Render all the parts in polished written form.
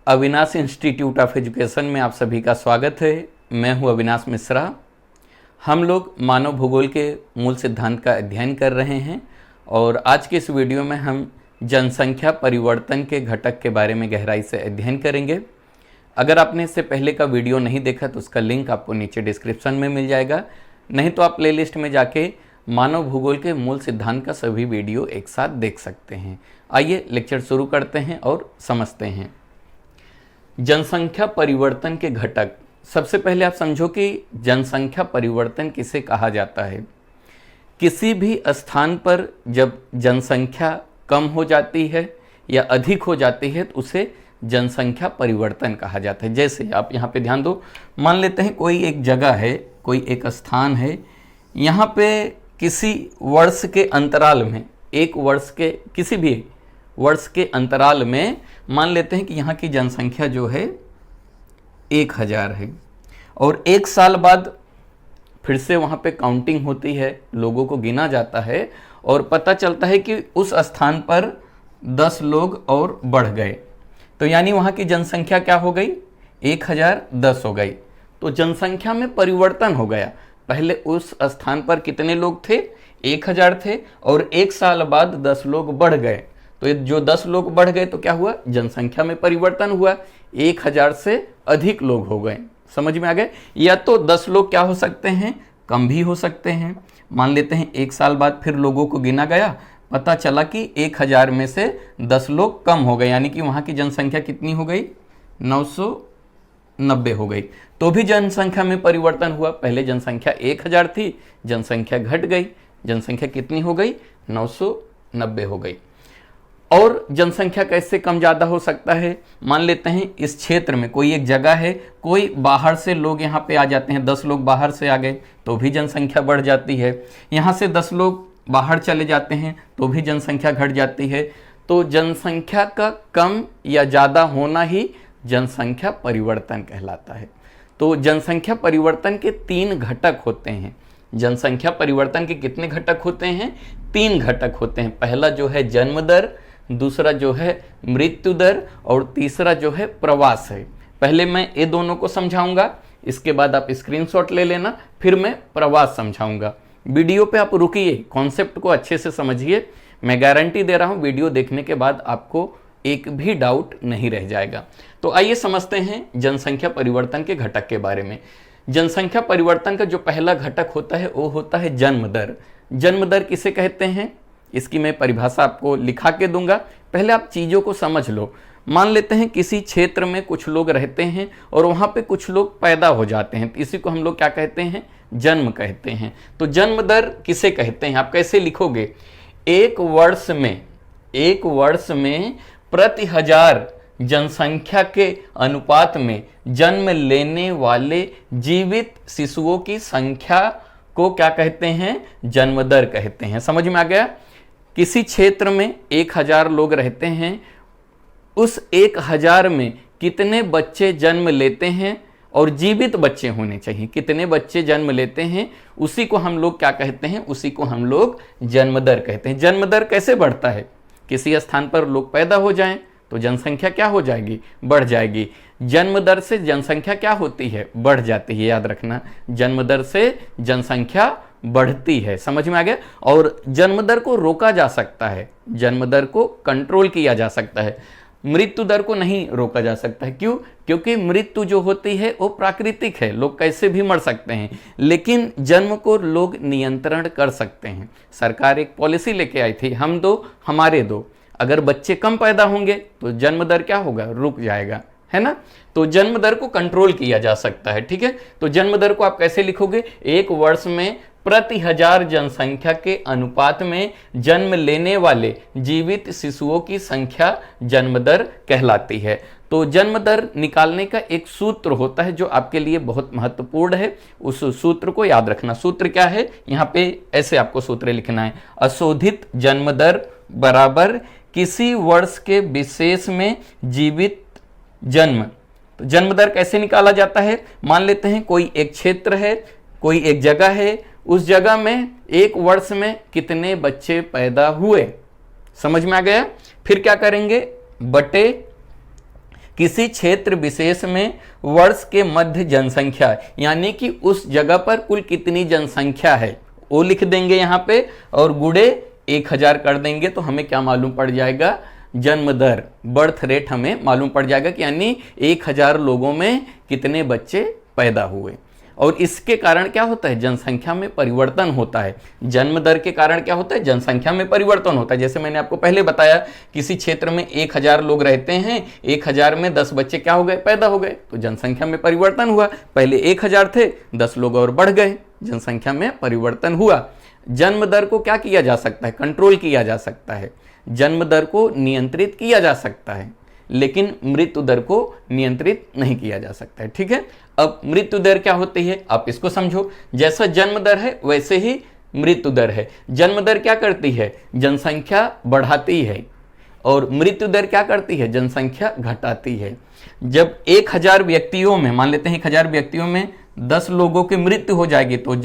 Avinash institute of education में आप सभी का स्वागत है। मैं हूं अविनाश मिश्रा। हम लोग मानव भूगोल के मूल सिद्धांत का अध्ययन कर रहे हैं और आज के इस वीडियो में हम जनसंख्या परिवर्तन के घटक के बारे में गहराई से अध्ययन करेंगे। अगर आपने इससे पहले का वीडियो नहीं देखा तो उसका लिंक आपको नीचे डिस्क्रिप्शन में मिल जाएगा, नहीं तो आप प्लेलिस्ट में जाके मानव भूगोल के मूल सिद्धांत का सभी वीडियो एक साथ देख सकते हैं। आइए लेक्चर शुरू करते हैं और समझते हैं जनसंख्या परिवर्तन के घटक। सबसे पहले आप समझो कि जनसंख्या परिवर्तन किसे कहा जाता है। किसी भी स्थान पर जब जनसंख्या कम हो जाती है या अधिक हो जाती है तो उसे जनसंख्या परिवर्तन कहा जाता है। जैसे आप यहाँ पे ध्यान दो, मान लेते हैं कोई एक जगह है, कोई एक स्थान है, यहाँ पे किसी वर्ष के अंतराल में, एक वर्ष के किसी भी वर्ष के अंतराल में मान लेते हैं कि यहाँ की जनसंख्या जो है 1000 है और एक साल बाद फिर से वहाँ पे काउंटिंग होती है, लोगों को गिना जाता है और पता चलता है कि उस स्थान पर 10 लोग और बढ़ गए, तो यानी वहाँ की जनसंख्या क्या हो गई, 1010 हो गई। तो जनसंख्या में परिवर्तन हो गया। पहले उस स्थान पर कितने लोग थे, 1000 थे और एक साल बाद 10 लोग बढ़ गए, तो ये जो 10 लोग बढ़ गए तो क्या हुआ, जनसंख्या में परिवर्तन हुआ, 1000 से अधिक लोग हो गए। समझ में आ गए। या तो 10 लोग क्या हो सकते हैं, कम भी हो सकते हैं। मान लेते हैं एक साल बाद फिर लोगों को गिना गया, पता चला कि 1000 में से 10 लोग कम हो गए, यानी कि वहाँ की जनसंख्या कितनी हो गई, 990 हो गई, तो भी जनसंख्या में परिवर्तन हुआ। पहले जनसंख्या 1000 थी, जनसंख्या घट गई, जनसंख्या कितनी हो गई, 990 हो गई। और जनसंख्या कैसे कम ज़्यादा हो सकता है, मान लेते हैं इस क्षेत्र में कोई एक जगह है, कोई बाहर से लोग यहाँ पे आ जाते हैं, 10 लोग बाहर से आ गए तो भी जनसंख्या बढ़ जाती है। यहाँ से 10 लोग बाहर चले जाते हैं तो भी जनसंख्या घट जाती है। तो जनसंख्या का कम या ज़्यादा होना ही जनसंख्या परिवर्तन कहलाता है। तो जनसंख्या परिवर्तन के 3 घटक होते हैं। जनसंख्या परिवर्तन के कितने घटक होते हैं, 3 घटक होते हैं। पहला जो है जन्म दर, दूसरा जो है मृत्यु दर और तीसरा जो है प्रवास है। पहले मैं ये दोनों को समझाऊंगा, इसके बाद आप स्क्रीनशॉट ले लेना, फिर मैं प्रवास समझाऊंगा। वीडियो पे आप रुकिए, कॉन्सेप्ट को अच्छे से समझिए। मैं गारंटी दे रहा हूँ वीडियो देखने के बाद आपको एक भी डाउट नहीं रह जाएगा। तो आइए समझते हैं जनसंख्या परिवर्तन के घटक के बारे में। जनसंख्या परिवर्तन का जो पहला घटक होता है वो होता है जन्म दर। जन्म दर किसे कहते हैं, इसकी मैं परिभाषा आपको लिखा के दूंगा, पहले आप चीज़ों को समझ लो। मान लेते हैं किसी क्षेत्र में कुछ लोग रहते हैं और वहाँ पे कुछ लोग पैदा हो जाते हैं, तो इसी को हम लोग क्या कहते हैं, जन्म कहते हैं। तो जन्म दर किसे कहते हैं, आप कैसे लिखोगे, एक वर्ष में प्रति 1000 जनसंख्या के अनुपात में जन्म लेने वाले जीवित शिशुओं की संख्या को क्या कहते हैं, जन्म दर कहते हैं। समझ में आ गया। किसी क्षेत्र में 1000 लोग रहते हैं, उस 1000 में कितने बच्चे जन्म लेते हैं और जीवित बच्चे होने चाहिए, कितने बच्चे जन्म लेते हैं, उसी को हम लोग क्या कहते हैं, उसी को हम लोग जन्म दर कहते हैं। जन्म दर कैसे बढ़ता है, किसी स्थान पर लोग पैदा हो जाएं तो जनसंख्या क्या हो जाएगी, बढ़ जाएगी। जन्म दर से जनसंख्या क्या होती है, बढ़ जाती है। याद रखना, जन्म दर से जनसंख्या बढ़ती है। समझ में आ गया। और जन्म दर को रोका जा सकता है, जन्म दर को कंट्रोल किया जा सकता है, मृत्यु दर को नहीं रोका जा सकता है। क्यों, क्योंकि मृत्यु जो होती है वो प्राकृतिक है, लोग कैसे भी मर सकते हैं, लेकिन जन्म को लोग नियंत्रण कर सकते हैं। सरकार एक पॉलिसी लेके आई थी, हम दो हमारे दो। अगर बच्चे कम पैदा होंगे तो जन्म दर क्या होगा, रुक जाएगा, है ना। तो जन्म दर को कंट्रोल किया जा सकता है, ठीक है। तो जन्म दर को आप कैसे लिखोगे, एक वर्ष में प्रति 1000 जनसंख्या के अनुपात में जन्म लेने वाले जीवित शिशुओं की संख्या जन्म दर कहलाती है। तो जन्म दर निकालने का एक सूत्र होता है जो आपके लिए बहुत महत्वपूर्ण है, उस सूत्र को याद रखना। सूत्र क्या है, यहाँ पे ऐसे आपको सूत्र लिखना है, अशोधित जन्म दर बराबर किसी वर्ष के विशेष में जीवित जन्म। तो जन्म दर कैसे निकाला जाता है, मान लेते हैं कोई एक क्षेत्र है, कोई एक जगह है, उस जगह में एक वर्ष में कितने बच्चे पैदा हुए। समझ में आ गया। फिर क्या करेंगे, बटे किसी क्षेत्र विशेष में वर्ष के मध्य जनसंख्या, यानी कि उस जगह पर कुल कितनी जनसंख्या है वो लिख देंगे यहाँ पे और गुणे 1000 कर देंगे तो हमें क्या मालूम पड़ जाएगा, जन्म दर, बर्थ रेट हमें मालूम पड़ जाएगा कि यानी 1000 लोगों में कितने बच्चे पैदा हुए। और इसके कारण क्या होता है, जनसंख्या में परिवर्तन होता है। जन्म दर के कारण क्या होता है, जनसंख्या में परिवर्तन होता है। जैसे मैंने आपको पहले बताया, किसी क्षेत्र में 1000 लोग रहते हैं, 1000 में 10 बच्चे क्या हो गए, पैदा हो गए, तो जनसंख्या में परिवर्तन हुआ। पहले 1000 थे, 10 लोग और बढ़ गए, जनसंख्या में परिवर्तन हुआ। जन्म दर को क्या किया जा सकता है, कंट्रोल किया जा सकता है, जन्म दर को नियंत्रित किया जा सकता है, लेकिन मृत्यु दर को नियंत्रित नहीं किया जा सकता है। ठीक है, अब मृत्यु दर क्या होती है आप इसको समझो। जैसा जन्म दर है वैसे ही मृत्यु दर है। जन्म दर क्या करती है, जनसंख्या बढ़ाती है, और मृत्यु दर क्या करती है, जनसंख्या घटाती है। जब 1000 व्यक्तियों में, मान लेते हैं 1000 व्यक्तियों में 10 लोगों की मृत्यु हो जाएगी तो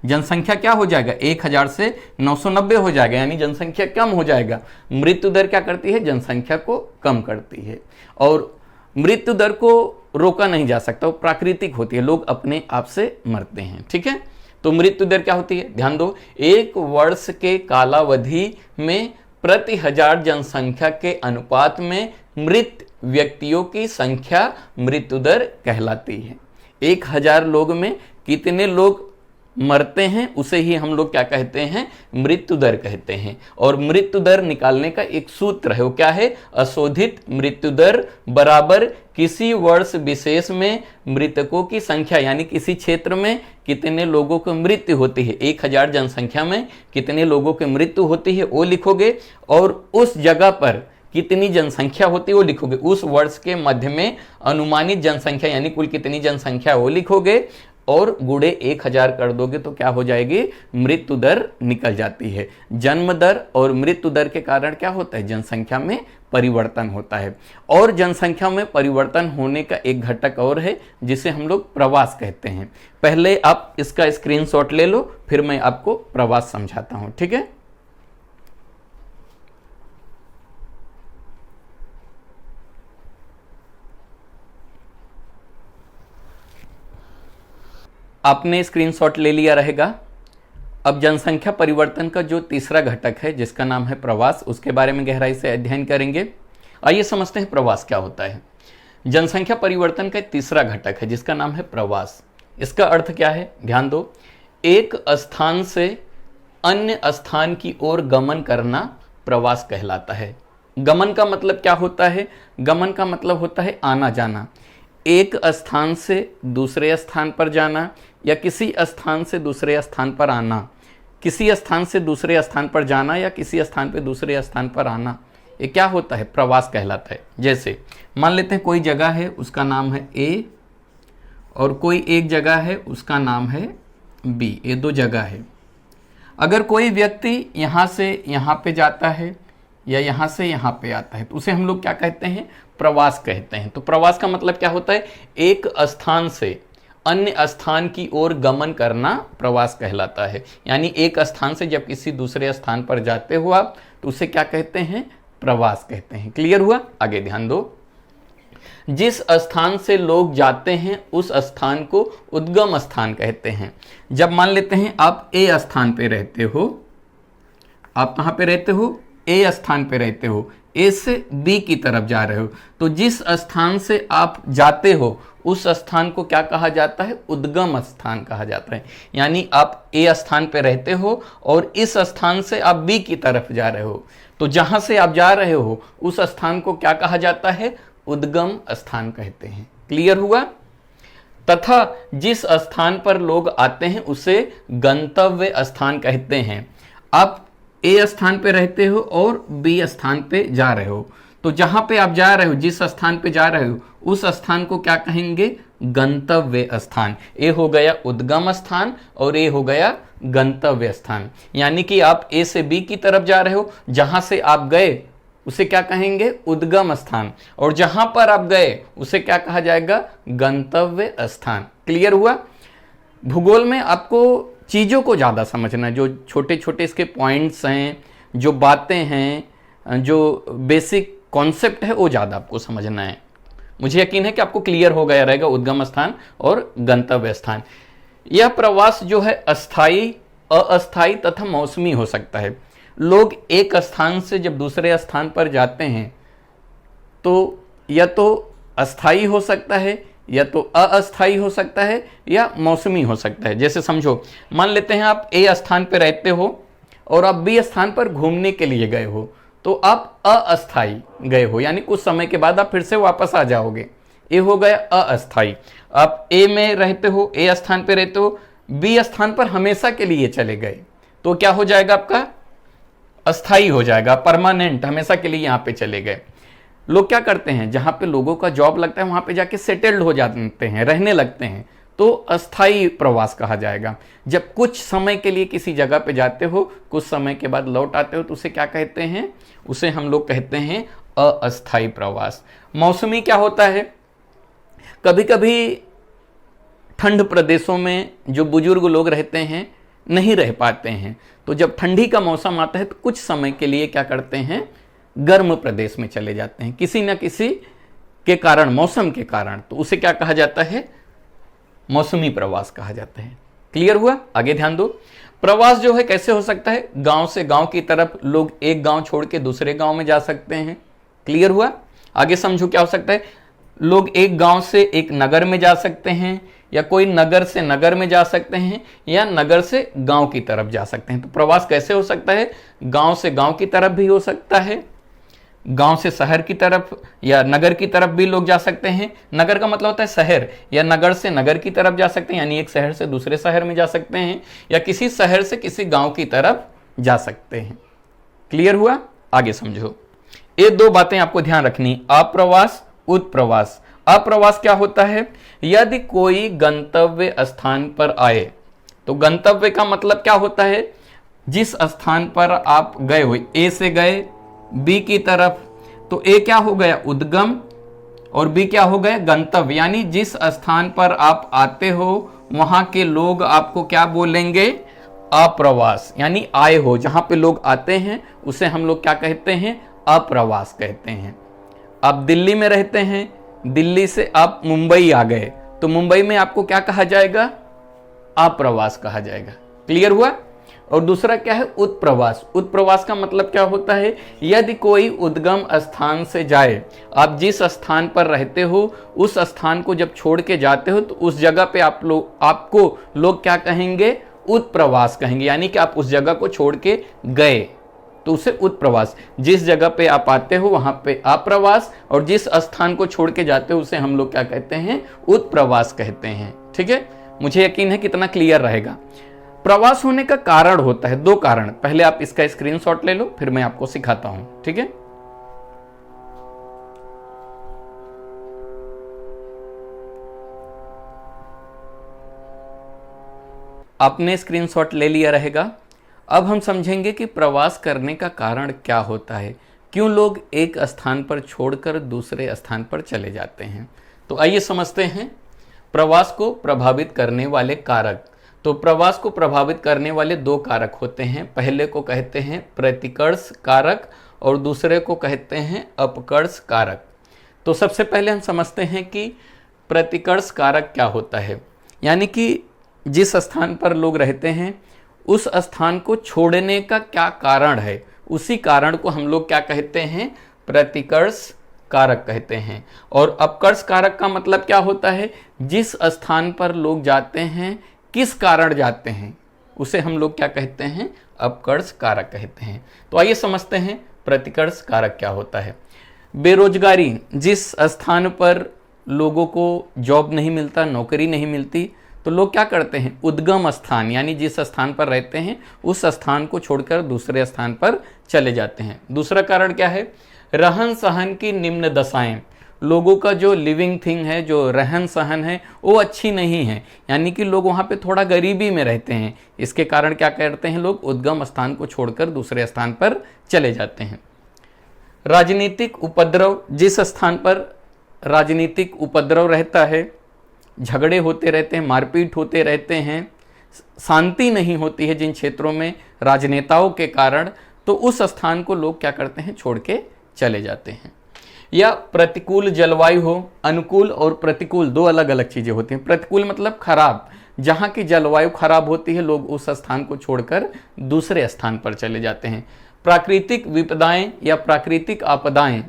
जनसंख्या क्या हो जाएगा, 1000 से 990 हो जाएगा, यानी जनसंख्या कम हो जाएगा। मृत्यु दर क्या करती है, जनसंख्या को कम करती है। और मृत्यु दर को रोका नहीं जा सकता, वो प्राकृतिक होती है, लोग अपने आप से मरते हैं। ठीक है, तो मृत्यु दर क्या होती है, ध्यान दो, 1 वर्ष के कालावधि में प्रति 1000 जनसंख्या के अनुपात में मृत व्यक्तियों की संख्या मृत्यु दर कहलाती है। 1000 लोग में कितने लोग मरते हैं उसे ही हम लोग क्या कहते हैं, मृत्यु दर कहते हैं। और मृत्यु दर निकालने का एक सूत्र है, वो क्या है, अशोधित मृत्यु दर बराबर किसी वर्ष विशेष में मृतकों की संख्या, यानी किसी क्षेत्र में कितने लोगों की मृत्यु होती है, 1000 जनसंख्या में कितने लोगों की मृत्यु होती है वो लिखोगे, और उस जगह पर कितनी जनसंख्या होती है वो लिखोगे। उस वर्ष के मध्य में अनुमानित जनसंख्या यानी कुल कितनी जनसंख्या वो लिखोगे, और गुणे 1000 कर दोगे तो क्या हो जाएगी, मृत्यु दर निकल जाती है। जन्म दर और मृत्यु दर के कारण क्या होता है, जनसंख्या में परिवर्तन होता है। और जनसंख्या में परिवर्तन होने का एक घटक और है जिसे हम लोग प्रवास कहते हैं। पहले आप इसका स्क्रीनशॉट ले लो, फिर मैं आपको प्रवास समझाता हूं। ठीक है, आपने स्क्रीनशॉट ले लिया रहेगा। अब जनसंख्या परिवर्तन का जो तीसरा घटक है जिसका नाम है प्रवास, उसके बारे में गहराई से अध्ययन करेंगे। आइए समझते हैं प्रवास क्या होता है। जनसंख्या परिवर्तन का तीसरा घटक है जिसका नाम है प्रवास। इसका अर्थ क्या है, ध्यान दो, एक स्थान से अन्य स्थान की ओर गमन करना प्रवास कहलाता है। गमन का मतलब क्या होता है, गमन का मतलब होता है आना जाना, एक स्थान से दूसरे स्थान पर जाना या किसी स्थान से दूसरे स्थान पर आना, किसी स्थान से दूसरे स्थान पर जाना या किसी स्थान पर दूसरे स्थान पर आना, ये क्या होता है, प्रवास कहलाता है। जैसे मान लेते हैं कोई जगह है उसका नाम है ए और कोई एक जगह है उसका नाम है बी, ये दो जगह है। अगर कोई व्यक्ति यहाँ से यहाँ पे जाता है या यहाँ से यहाँ पे आता है तो उसे हम लोग क्या कहते हैं, प्रवास कहते हैं। तो प्रवास का मतलब क्या होता है, एक स्थान से अन्य स्थान की ओर गमन करना प्रवास कहलाता है। यानी एक स्थान से जब किसी दूसरे स्थान पर जाते हो आप तो उसे क्या कहते हैं, प्रवास कहते हैं। क्लियर हुआ, आगे ध्यान दो। जिस स्थान से लोग जाते हैं उस स्थान को उद्गम स्थान कहते हैं। जब मान लेते हैं आप ए स्थान पे रहते हो, आप कहाँ पे रहते हो, ए स्थान पे रहते हो, ए से बी की तरफ जा रहे हो, तो जिस स्थान से आप जाते हो उस स्थान को क्या कहा जाता है, उद्गम स्थान कहा जाता है। यानी आप ए स्थान पे रहते हो और इस स्थान से आप बी की तरफ जा रहे हो, तो जहां से आप जा रहे हो उस स्थान को क्या कहा जाता है, उद्गम स्थान कहते हैं। क्लियर हुआ। तथा जिस स्थान पर लोग आते हैं उसे गंतव्य स्थान कहते हैं। आप ए स्थान पे रहते हो और बी स्थान पे जा रहे हो, तो जहां पे आप जा रहे हो, जिस स्थान पे जा रहे हो उस स्थान को क्या कहेंगे, गंतव्य स्थान। ए हो गया उद्गम स्थान और ए हो गया गंतव्य स्थान। यानी कि आप ए से बी की तरफ जा रहे हो, जहां से आप गए उसे क्या कहेंगे, उद्गम स्थान, और जहां पर आप गए उसे क्या कहा जाएगा, गंतव्य स्थान। क्लियर हुआ। भूगोल में आपको चीज़ों को ज़्यादा समझना है, जो छोटे छोटे इसके पॉइंट्स हैं, जो बातें हैं, जो बेसिक कॉन्सेप्ट है वो ज़्यादा आपको समझना है। मुझे यकीन है कि आपको क्लियर हो गया रहेगा उद्गम स्थान और गंतव्य स्थान। यह प्रवास जो है अस्थाई, अस्थाई तथा मौसमी हो सकता है। लोग एक स्थान से जब दूसरे स्थान पर जाते हैं तो या तो अस्थाई हो सकता है या तो अस्थाई हो सकता है या मौसमी हो सकता है। जैसे समझो, मान लेते हैं आप ए स्थान पर रहते हो और आप बी स्थान पर घूमने के लिए गए हो, तो आप अस्थाई गए हो, यानी कुछ समय के बाद आप फिर से वापस आ जाओगे। ए हो गया अस्थाई। आप ए में रहते हो, ए स्थान पर रहते हो, बी स्थान पर हमेशा के लिए चले गए तो क्या हो जाएगा, आपका अस्थाई हो जाएगा, परमानेंट, हमेशा के लिए यहां पे चले गए। लोग क्या करते हैं, जहां पे लोगों का जॉब लगता है वहां पे जाके सेटल्ड हो जाते हैं, रहने लगते हैं, तो अस्थाई प्रवास कहा जाएगा। जब कुछ समय के लिए किसी जगह पे जाते हो, कुछ समय के बाद लौट आते हो, तो उसे क्या कहते हैं, उसे हम लोग कहते हैं अस्थाई प्रवास। मौसमी क्या होता है, कभी कभी ठंड प्रदेशों में जो बुजुर्ग लोग रहते हैं नहीं रह पाते हैं, तो जब ठंडी का मौसम आता है तो कुछ समय के लिए क्या करते हैं, गर्म प्रदेश में चले जाते हैं किसी न किसी के कारण, मौसम के कारण, तो उसे क्या कहा जाता है, मौसमी प्रवास कहा जाता है। क्लियर हुआ? आगे ध्यान दो। प्रवास जो है कैसे हो सकता है, गांव से गांव की तरफ लोग एक गांव छोड़ के दूसरे गांव में जा सकते हैं। क्लियर हुआ? आगे समझो क्या हो सकता है, लोग एक गांव से एक नगर में जा सकते हैं, या कोई नगर से नगर में जा सकते हैं, या नगर से गांव की तरफ जा सकते हैं। तो प्रवास कैसे हो सकता है, गांव से गांव की तरफ भी हो सकता है, गांव से शहर की तरफ या नगर की तरफ भी लोग जा सकते हैं। नगर का मतलब होता है शहर, या नगर से नगर की तरफ जा सकते हैं, यानी एक शहर से दूसरे शहर में जा सकते हैं, या किसी शहर से किसी गांव की तरफ जा सकते हैं। क्लियर हुआ? आगे समझो। ये दो बातें आपको ध्यान रखनी, अप्रवास, उत्प्रवास। अप्रवास क्या होता है, यदि कोई गंतव्य स्थान पर आए, तो गंतव्य का मतलब क्या होता है, जिस स्थान पर आप गए हो, ए से गए बी की तरफ, तो ए क्या हो गया, उद्गम, और बी क्या हो गया, गंतव्य। यानी जिस स्थान पर आप आते हो वहां के लोग आपको क्या बोलेंगे, अप्रवास, यानी आए हो, जहां पे लोग आते हैं उसे हम लोग क्या कहते हैं, अप्रवास कहते हैं। आप दिल्ली में रहते हैं, दिल्ली से आप मुंबई आ गए, तो मुंबई में आपको क्या कहा जाएगा, अप्रवास कहा जाएगा। क्लियर हुआ? और दूसरा क्या है, उत्प्रवास। उत्प्रवास का मतलब क्या होता है, यदि कोई उद्गम स्थान से जाए, आप जिस स्थान पर रहते हो उस स्थान को जब छोड़ के जाते हो तो उस जगह पे आपको लोग क्या कहेंगे, उत्प्रवास कहेंगे, यानी कि आप उस जगह को छोड़ के गए, तो उसे उत्प्रवास। जिस जगह पे आप आते हो वहां पे अप्रवास, और जिस स्थान को छोड़ के जाते हो उसे हम लोग क्या कहते हैं, उत्प्रवास कहते हैं। ठीक है, मुझे यकीन है कितना क्लियर रहेगा। प्रवास होने का कारण होता है, दो कारण, पहले आप इसका स्क्रीनशॉट ले लो, फिर मैं आपको सिखाता हूं। ठीक है, आपने स्क्रीनशॉट ले लिया रहेगा। अब हम समझेंगे कि प्रवास करने का कारण क्या होता है, क्यों लोग एक स्थान पर छोड़कर दूसरे स्थान पर चले जाते हैं। तो आइए समझते हैं प्रवास को प्रभावित करने वाले कारक। तो प्रवास को प्रभावित करने वाले दो कारक होते हैं, पहले को कहते हैं प्रतिकर्ष कारक और दूसरे को कहते हैं अपकर्ष कारक। तो सबसे पहले हम समझते हैं कि प्रतिकर्ष कारक क्या होता है, यानी कि जिस स्थान पर लोग रहते हैं उस स्थान को छोड़ने का क्या कारण है, उसी कारण को हम लोग क्या कहते हैं, प्रतिकर्ष कारक कहते हैं। और अपकर्ष कारक का मतलब क्या होता है, जिस स्थान पर लोग जाते हैं किस कारण जाते हैं उसे हम लोग क्या कहते हैं, अपकर्ष कारक कहते हैं। तो आइए समझते हैं प्रतिकर्ष कारक क्या होता है। बेरोजगारी, जिस स्थान पर लोगों को जॉब नहीं मिलता, नौकरी नहीं मिलती, तो लोग क्या करते हैं, उद्गम स्थान, यानी जिस स्थान पर रहते हैं उस स्थान को छोड़कर दूसरे स्थान पर चले जाते हैं। दूसरा कारण क्या है, रहन सहन की निम्न दशाएं, लोगों का जो लिविंग थिंग है, जो रहन सहन है वो अच्छी नहीं है, यानी कि लोग वहाँ पे थोड़ा गरीबी में रहते हैं, इसके कारण क्या करते हैं, लोग उद्गम स्थान को छोड़कर दूसरे स्थान पर चले जाते हैं। राजनीतिक उपद्रव, जिस स्थान पर राजनीतिक उपद्रव रहता है, झगड़े होते रहते हैं, मारपीट होते रहते हैं, शांति नहीं होती है जिन क्षेत्रों में राजनेताओं के कारण, तो उस स्थान को लोग क्या करते हैं, छोड़ के चले जाते हैं। या प्रतिकूल जलवायु हो। अनुकूल और प्रतिकूल दो अलग अलग चीजें होती हैं। प्रतिकूल मतलब खराब, जहां की जलवायु खराब होती है लोग उस स्थान को छोड़कर दूसरे स्थान पर चले जाते हैं। प्राकृतिक विपदाएं या प्राकृतिक आपदाएं,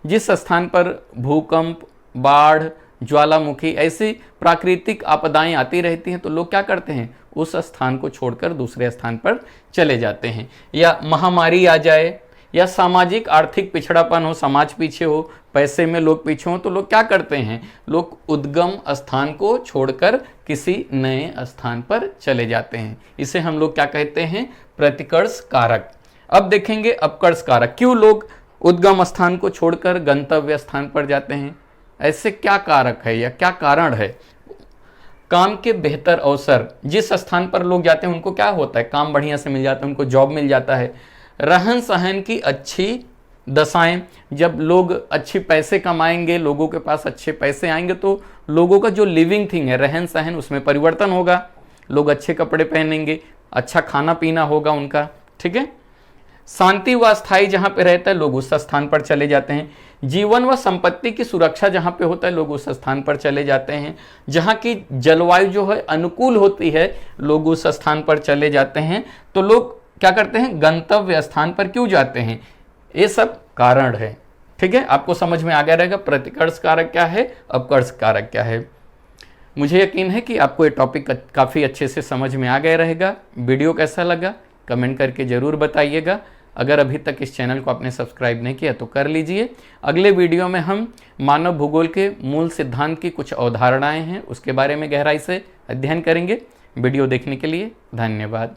जिस स्थान पर भूकंप, बाढ़, ज्वालामुखी ऐसी प्राकृतिक आपदाएं आती रहती हैं तो लोग क्या करते हैं, उस स्थान को छोड़कर दूसरे स्थान पर चले जाते हैं। या महामारी आ जाए, या सामाजिक आर्थिक पिछड़ापन हो, समाज पीछे हो, पैसे में लोग पीछे हो, तो लोग क्या करते हैं, लोग उद्गम स्थान को छोड़कर किसी नए स्थान पर चले जाते हैं। इसे हम लोग क्या कहते हैं, प्रतिकर्ष कारक। अब देखेंगे अपकर्ष कारक। क्यों लोग उद्गम स्थान को छोड़कर गंतव्य स्थान पर जाते हैं, ऐसे क्या कारक है या क्या कारण है। काम के बेहतर अवसर, जिस स्थान पर लोग जाते हैं उनको क्या होता है, काम बढ़िया से मिल जाता है, उनको जॉब मिल जाता है। रहन सहन की अच्छी दशाएं, जब लोग अच्छे पैसे कमाएंगे, लोगों के पास अच्छे पैसे आएंगे तो लोगों का जो लिविंग थिंग है, रहन सहन, उसमें परिवर्तन होगा। लोग अच्छे कपड़े पहनेंगे, अच्छा खाना पीना होगा उनका, ठीक है। शांति व स्थायी जहां पे रहता है लोग उस स्थान पर चले जाते हैं। जीवन व संपत्ति की सुरक्षा जहां पे होता है लोग उस स्थान पर चले जाते हैं। जहां की जलवायु जो है अनुकूल होती है लोग उस स्थान पर चले जाते हैं। तो लोग क्या करते हैं, गंतव्य स्थान पर क्यों जाते हैं, ये सब कारण है, ठीक है। आपको समझ में आ गया रहेगा प्रतिकर्ष कारक क्या है, अपकर्ष कारक क्या है। मुझे यकीन है कि आपको ये टॉपिक काफ़ी अच्छे से समझ में आ गया रहेगा। वीडियो कैसा लगा कमेंट करके ज़रूर बताइएगा। अगर अभी तक इस चैनल को आपने सब्सक्राइब नहीं किया तो कर लीजिए। अगले वीडियो में हम मानव भूगोल के मूल सिद्धांत की कुछ अवधारणाएं हैं उसके बारे में गहराई से अध्ययन करेंगे। वीडियो देखने के लिए धन्यवाद।